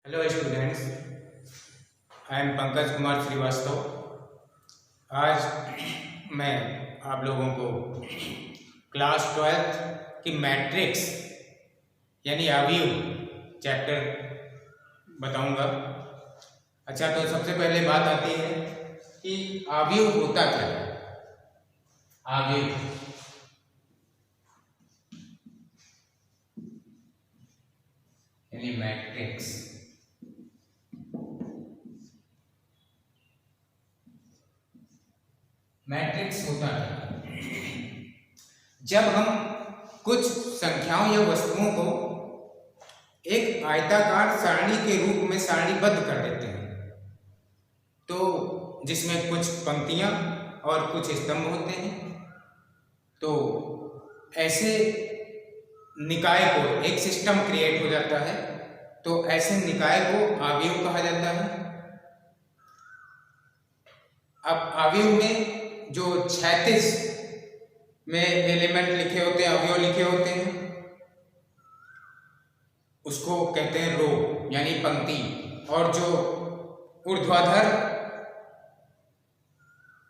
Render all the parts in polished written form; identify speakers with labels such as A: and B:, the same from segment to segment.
A: Hello students, I am Pankaj Kumar Shrivastava. आज मैं आप लोगों को क्लास 12th की मैट्रिक्स यानी अवयव चैप्टर बताऊंगा। अच्छा, तो सबसे पहले बात आती है कि अवयव होता क्या है। अवयव यानी मैट्रिक्स। मैट्रिक्स होता है जब हम कुछ संख्याओं या वस्तुओं को एक आयताकार सारणी के रूप में सारणीबद्ध कर देते हैं, तो जिसमें कुछ पंक्तियां और कुछ स्तंभ होते हैं। तो ऐसे निकाय को एक सिस्टम क्रिएट हो जाता है, तो ऐसे निकाय को अवयव कहा जाता है। अब अवयव में जो 36 में एलिमेंट लिखे होते हैं, अवयव लिखे होते हैं, उसको कहते हैं रो यानी पंक्ति। और जो ऊर्ध्वाधर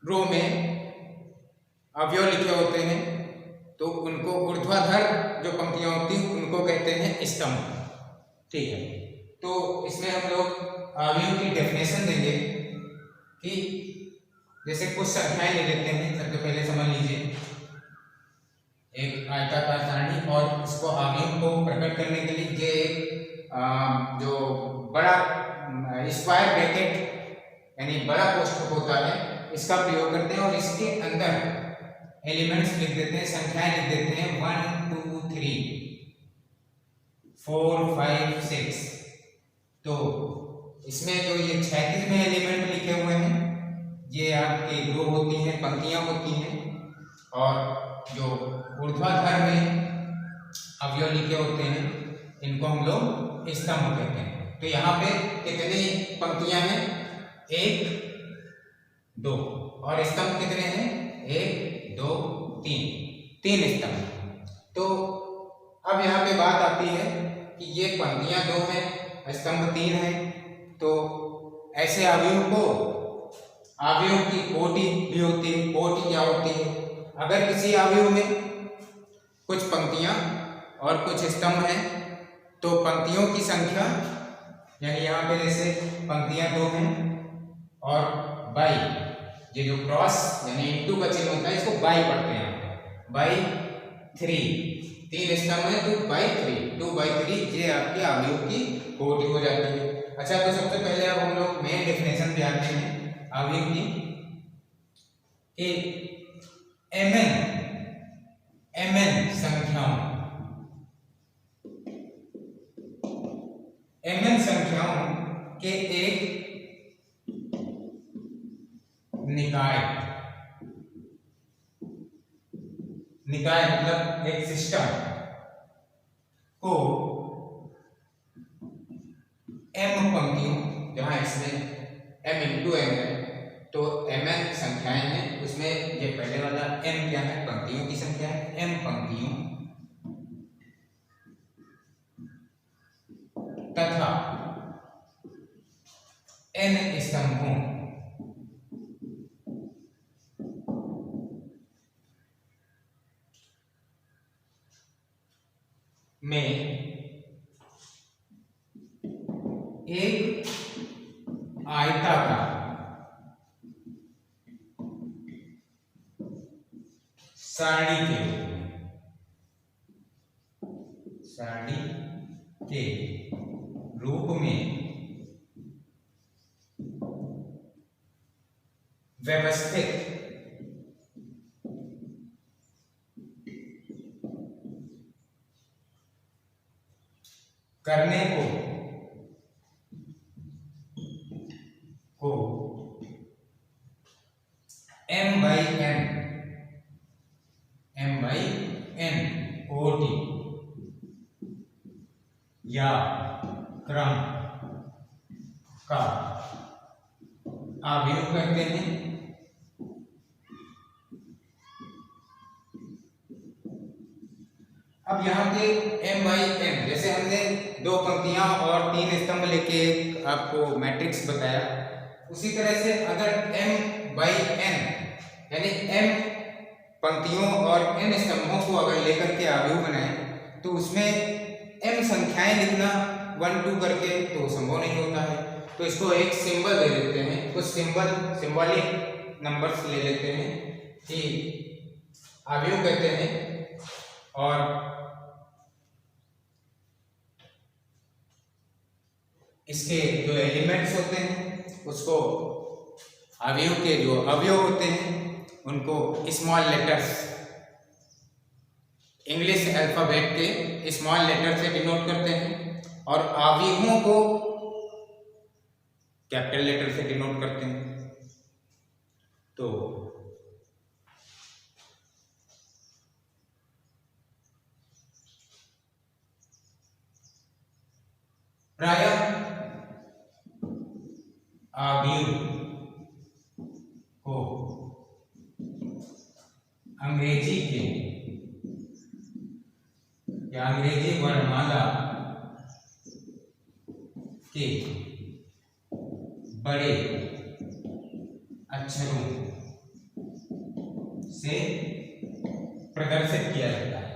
A: रो में अवयव लिखे होते हैं, तो उनको ऊर्ध्वाधर जो पंक्तियां होती हैं उनको कहते हैं स्तंभ। ठीक है, तो इसमें हम लोग अवयव की डेफिनेशन देंगे कि जैसे कुछ संख्याएं ले लेते हैं। सबसे पहले समझ लीजिए, एक आयताकार सारणी और उसको अवयव को प्रकट करने के लिए ये जो बड़ा स्क्वायर ब्रैकेट यानी बड़ा कोष्ठक होता है, इसका प्रयोग करते हैं और इसके अंदर एलिमेंट्स लिख देते हैं, संख्याएं लिख देते हैं 1 2 3 4 5 6। तो इसमें जो ये 36 में एलिमेंट लिखे हुए हैं, ये आपकी रो होती हैं, पंक्तियां होती हैं। और जो ऊर्ध्वाधर में अवयव लिखे होते हैं, इनको हम लोग स्तंभ कहते हैं। तो यहाँ पे कितनी पंक्तियां हैं? 1 2। और स्तंभ कितने हैं? 1 2 3 स्तंभ। तो अब यहाँ पे बात आती है कि ये पंक्तियां 2 हैं, स्तंभ 3 हैं। तो ऐसे अवयव को, अवयव की कोटि भी होती है। कोटि क्या होती है? अगर किसी अवयव में कुछ पंक्तियां और कुछ स्तंभ हैं, तो पंक्तियों की संख्या यानी यहाँ पे जैसे पंक्तियां 2 हैं और बाई, ये जो क्रॉस यानी इनटू का चिन्ह होता है, इसको बाई पढ़ते हैं, बाई 3। 3 स्तंभ है तो बाई 3, 2/3 ये आपकी अवयव की कोटि हो जाती है। अच्छा, तो सबसे पहले अब हम लोग मेन डेफिनेशन पे आते हैं अवयव की कि mn संख्याओं के एक निकाय मतलब एक सिस्टम को m पंक्तियों, जहां इसमें m इंटू m है, तो mn संख्याएं हैं, उसमें ये पहले वाला m क्या है? पंक्तियों की संख्या है। m पंक्तियों तथा n स्तंभों में एक आयताकार सारणी के रूप में व्यवस्थित करने को m/n कोटि या क्रम का अवयव कहते हैं। अब यहाँ पे m/n, जैसे हमने 2 पंक्तियां और 3 स्तंभ लेके आपको मैट्रिक्स बताया, उसी तरह से अगर m/n यानी m पंक्तियों और n स्तंभों को अगर लेकर के आव्यूह बनाए तो उसमें m संख्याएं लिखना 1 2 करके तो संभव नहीं होता है। तो इसको एक सिंबल दे देते हैं, कुछ सिंबॉलिक नंबर्स ले लेते हैं कि आव्यूह कहते हैं, और इसके जो एलिमेंट्स होते हैं उसको अवयव के जो अवयव होते हैं उनको स्मॉल लेटर्स, इंग्लिश अल्फाबेट के स्मॉल लेटर से डिनोट करते हैं, और अवयवों को कैपिटल लेटर से डिनोट करते हैं। तो प्रायः अवयव को अंग्रेजी के या अंग्रेजी वर्णमाला के बड़े अक्षरों से प्रदर्शित किया जाता है।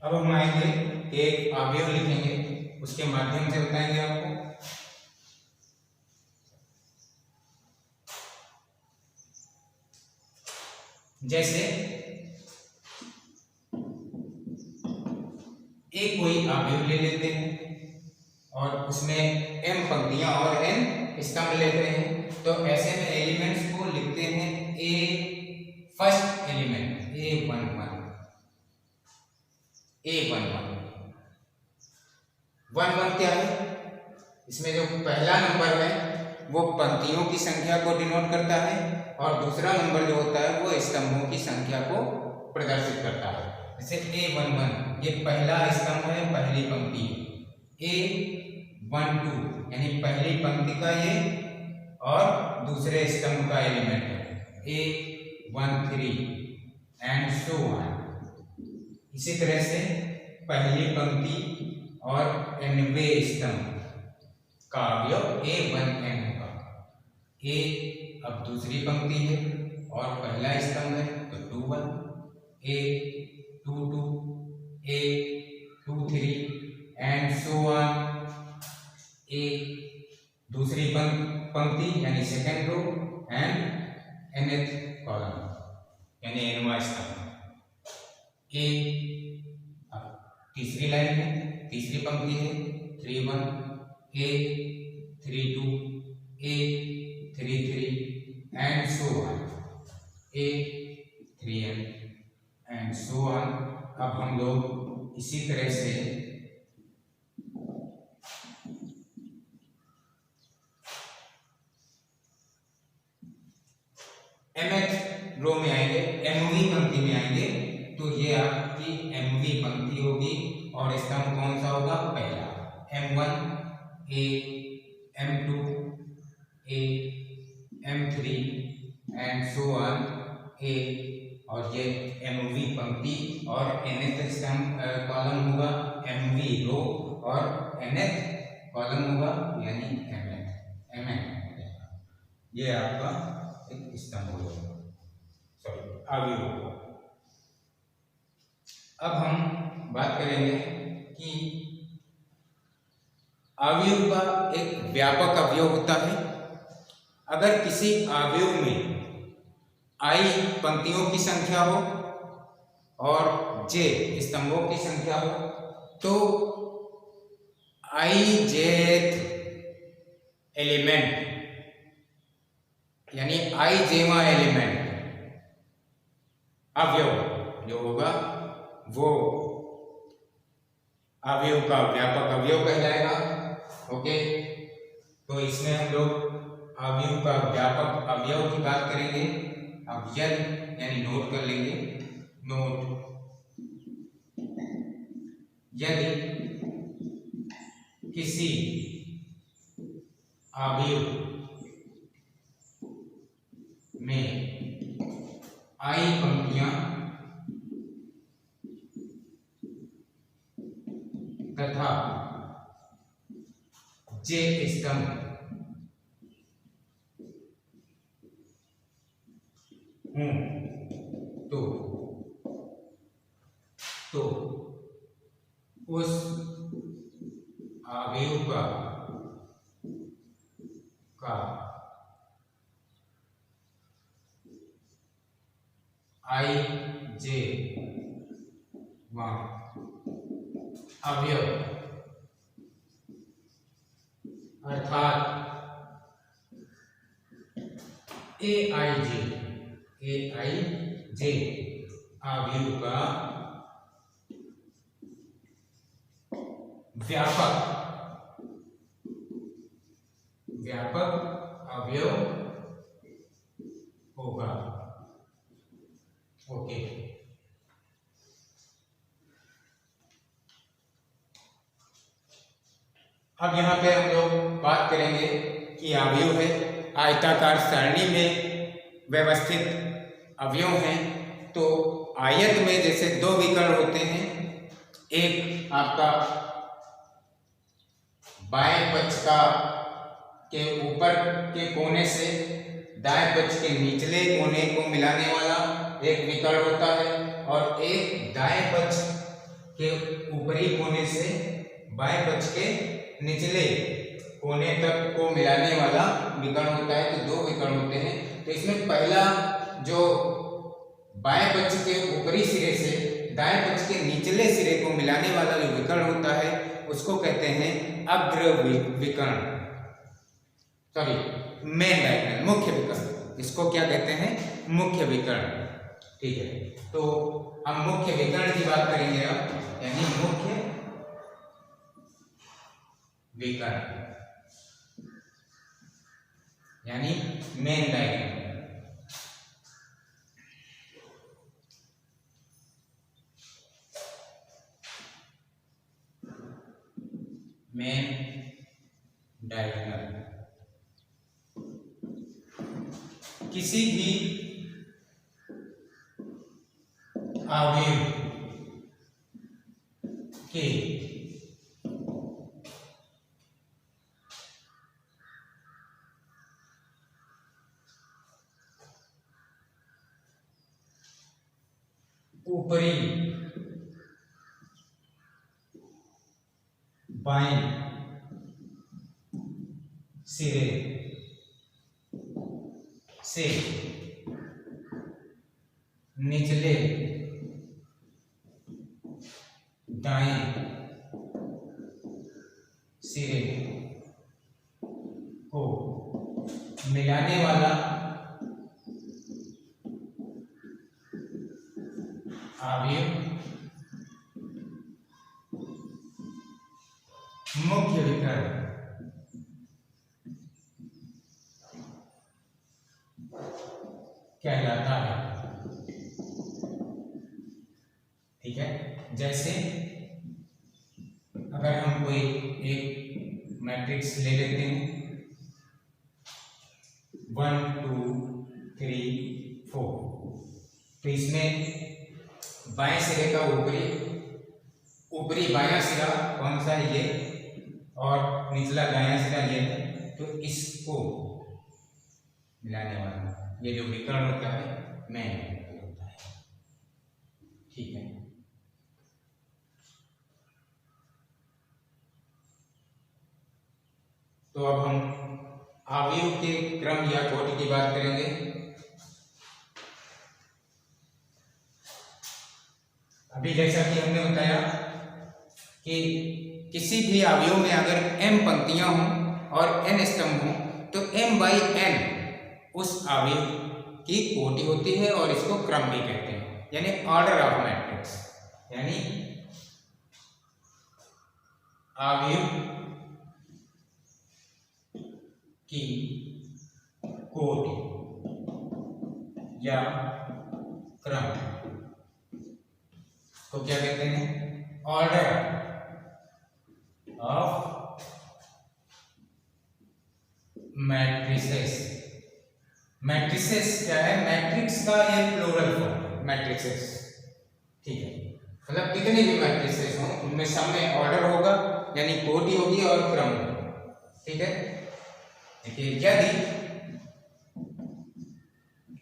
A: अब हम आएंगे एक अवयव लिखेंगे, उसके माध्यम से बताएंगे आपको। जैसे एक कोई अवयव ले लेते हैं और उसमें m पंक्तियां और n स्तंभ लेते हैं, तो ऐसे में एलिमेंट्स को लिखते हैं a फर्स्ट एलिमेंट a11 11 क्या है, इसमें जो पहला नंबर है वो पंक्तियों की संख्या को डिनोट करता है और दूसरा नंबर जो होता है वो स्तंभों की संख्या को प्रदर्शित करता है। जैसे a11 ये पहला स्तंभ है, पहली पंक्ति, a12 यानी पहली पंक्ति का ये और दूसरे स्तंभ का एलिमेंट है, a13 एंड सो ऑन। इसी तरह से पहली पंक्ति और nवें स्तंभ का अवयव a1n होगा। a अब दूसरी पंक्ति है और पहला स्तंभ है तो 21, a22, a23 and so on. a दूसरी पंक्ति यानी second row and nth column यानी nवां स्तंभ। a तीसरी लाइन है, तीसरी पंक्ति है 31, a32, a33 and so on, a3n and so on. अब हम लोग इसी तरह से mth रो में आएंगे, mवीं पंक्ति में आएंगे, तो ये आपकी mवीं पंक्ति होगी और स्तंभ कौन सा होगा, पहला m1, a m2, a m3 and so on a, और ये mवीं पंक्ति और nth स्तंभ कॉलम होगा mवीं रो और nth कॉलम होगा यानी mn। ये आपका एक स्तंभ हो जाएगा, सॉरी अवयव होगा। अब हम बात करेंगे कि अवयव का एक व्यापक अवयव होता है। अगर किसी अवयव में i पंक्तियों की संख्या हो और j स्तंभों की संख्या हो तो ijth एलिमेंट यानी ijवां एलिमेंट अवयव जो होगा वो अवयव का व्यापक अवयव कहलाएगा। ओके, तो इसमें हम लोग अवयव का व्यापक अवयव की बात करेंगे। अब यदि यानी नोट कर लेंगे, नोट यदि किसी अवयव में आई पंक्तियां तथा जे स्तंभ हूं तो उस अवयव का आई जे अवयव अर्थात ए आई जे अवयव का व्यापक अवयव होगा। ओके, अब यहां पे हम लोग बात करेंगे कि अवयव है आयताकार सरणी में व्यवस्थित अवयव हैं। तो आयत में जैसे दो विकर्ण होते हैं, एक आपका बाएं पक्ष का के ऊपर के कोने से दाएं पक्ष के निचले कोने को मिलाने वाला एक विकर्ण होता है, और एक दाएं पक्ष के ऊपरी कोने से बाएं पक्ष के निचले कोने तक को मिलाने वाला विकर्ण होता है। तो दो विकर्ण होते हैं। तो इसमें पहला जो बाएं पक्ष के ऊपरी सिरे से दाएं पक्ष के निचले सिरे को मिलाने वाला जो विकर्ण होता है उसको कहते हैं अग्र विकर्ण, सॉरी मेन डायगोनल, मुख्य विकर्ण। इसको क्या कहते हैं? मुख्य विकर्ण। ठीक है, तो हम मुख्य विकर्ण की बात करेंगे अब, यानी मुख्य विकर्ण यानी मेन डायगोनल। मेन डायगोनल किसी भी अवयव के ऊपरी बाएं सिरे से निचले दाएं सिरे को मिलाने वाला अवयव मुख्य विकर्ण कहलाता है। ठीक है, जैसे अगर हम कोई एक मैट्रिक्स ले लेते हैं 1 2 3 4, तो इसमें बाएं सिरे का ऊपरी बायां सिरा कौन सा है? ये, और निचला दायां सिरा ये है। तो इसको मिलाने वाला ये जो विकर्ण होता है मेन डायगोनल होता है। ठीक है, तो अब हम अवयव के क्रम या कोटि की बात करेंगे। अभी जैसा कि हमने बताया कि किसी भी अवयव में अगर m पंक्तियां हों और n स्तंभ हों तो m/n उस अवयव की कोटि होती है, और इसको क्रम भी कहते हैं, यानी ऑर्डर ऑफ मैट्रिक्स, यानी अवयव की कोटि या क्रम को क्या कहते हैं? Order of matrices. मैट्रिसेस क्या है? मैट्रिक्स का ये प्लूरल फॉर्म है, मैट्रिसेस। ठीक है, मतलब कितने भी मैट्रिसेस हों उनमें सब में ऑर्डर होगा, यानी कोटि होगी और क्रम होगा। ठीक है, देखिए यदि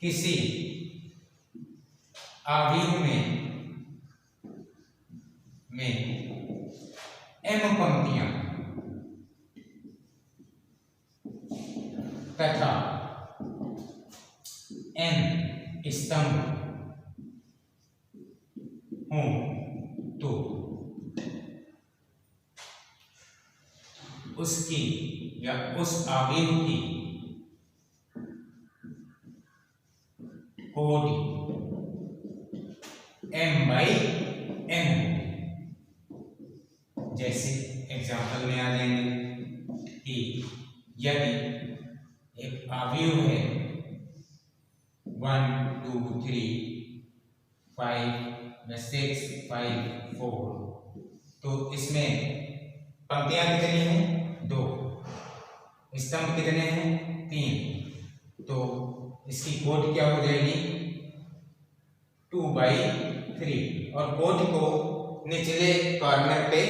A: किसी अवयव में m पंक्तियां तथा n स्तंभ हों तो उसकी या उस अवयव की कोटि m/n। जैसे एग्जाम्पल में आ जाएंगे कि यदि एक अवयव है 1 2 3 5 6 5 4, तो इसमें पंक्तियां कितनी हैं? 2, स्तंभ कितने हैं? 3, तो इसकी कोटि क्या हो जाएगी? 2/3। और कोटि को निचले कॉर्नर पे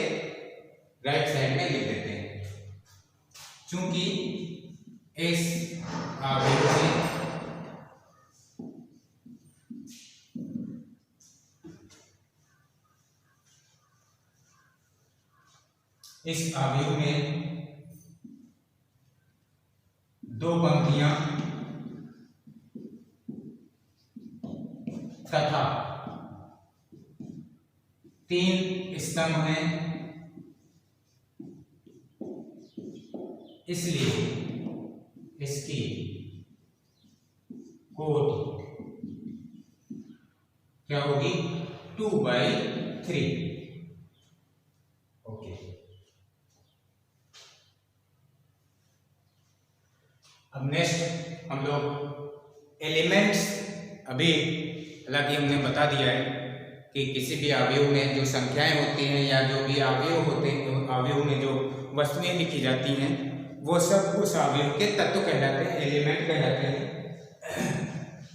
A: राइट साइड में लिख देते हैं, क्योंकि इस अवयव में दो पंक्तियां तथा 3 स्तंभ हैं, इसलिए इसकी कोटि क्या होगी? 2/3। ओके, अब नेक्स्ट हम लोग एलिमेंट्स, अभी हालांकि हमने बता दिया है कि किसी भी अवयव में जो संख्याएं होती हैं या जो भी अवयव होते हैं, तो अवयव में जो वस्तुएं लिखी जाती हैं वो सब उस अवयव के तत्व कहलाते हैं, एलिमेंट कहलाते हैं।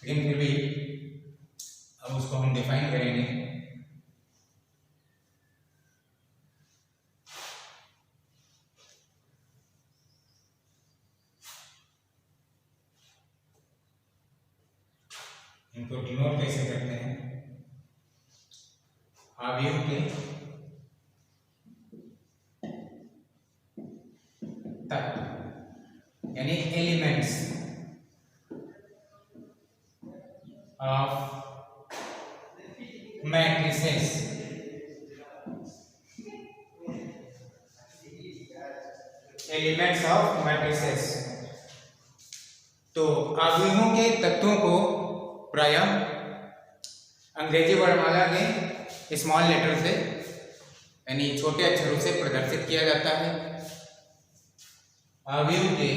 A: लेकिन फिर भी अब उसको हम डिफाइन करेंगे। इनको डिनोट कैसे करते हैं? अवयव के तत्व यानी elements of matrices. Elements of matrices. तो अवयवों के तत्वों को प्रायः अंग्रेजी वर्णमाला के स्मॉल लेटर से यानी छोटे अक्षरों से प्रदर्शित किया जाता है। अवयव के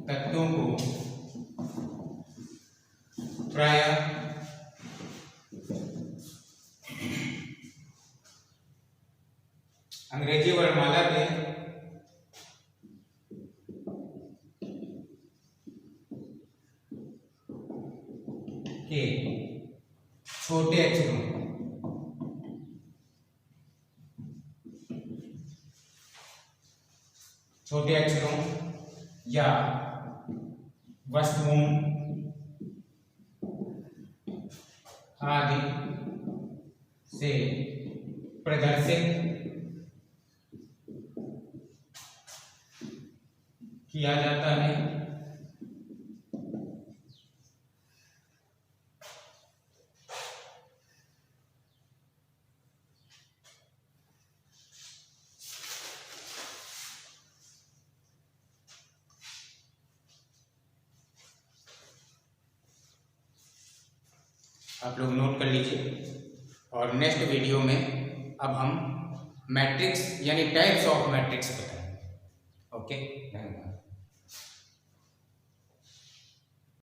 A: तत्वों को प्रायः अंग्रेजी वर्णमाला के छोटे अक्षरों या वस्तुओं आदि से प्रदर्शित किया जाता है। आप लोग नोट कर लीजिए। और नेक्स्ट वीडियो में अब हम मैट्रिक्स यानी टाइप्स ऑफ मैट्रिक्स बताएंगे। ओके, धन्यवाद।